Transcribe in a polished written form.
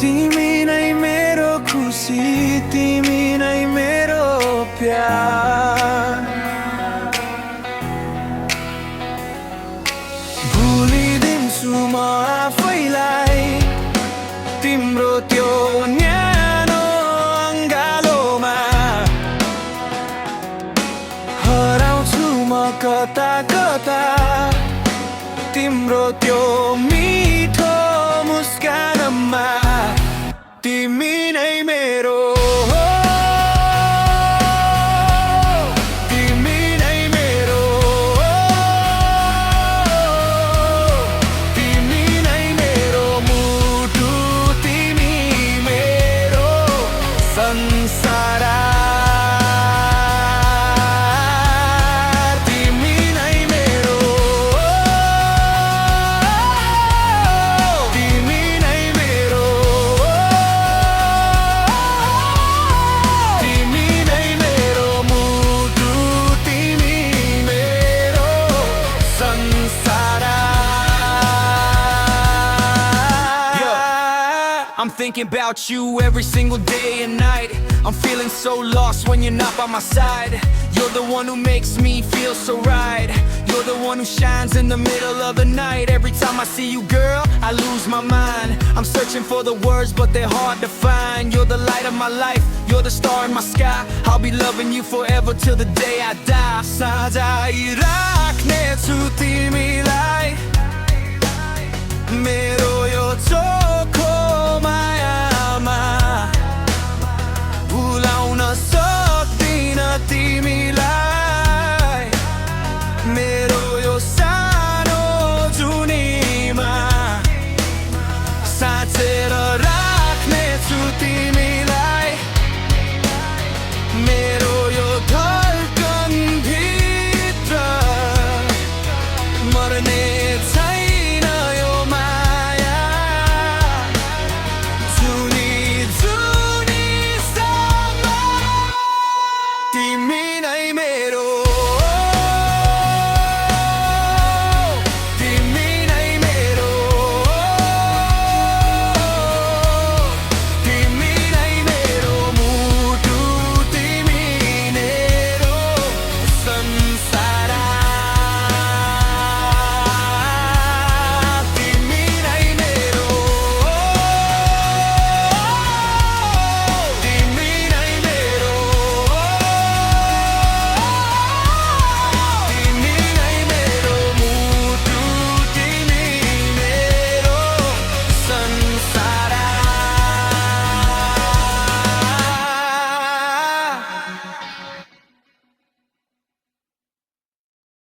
तिमी नै मेरो खुसी, तिमी नै मेरो प्यार। भुलिदिन्छु म आफैलाई तिम्रो त्यो न्यानो अङ्गालोमा। हराउँछु म कता कता तिम्रो त्यो मिठो मुस्कानमा। तिमी नै मेरो हो, तिमी नै मेरो हो, तिमी नै मेरो मुटु, तिमी मेरो संसार। तिमी नै मेरो हो, तिमी नै मेरो हो, तिमी नै मेरो मुटु, तिमी मेरो संसार। I'm thinking about you every single day and night. I'm feeling so lost when you're not by my side. You're the one who makes me feel so right. You're the one who shines in the middle of the night. Every time I see you, girl, I lose my mind. I'm searching for the words, but they're hard to find. You're the light of my life, you're the star in my sky. I'll be loving you forever till the day I die. सजाइराख्नेछु तिमीलाई मेरो यो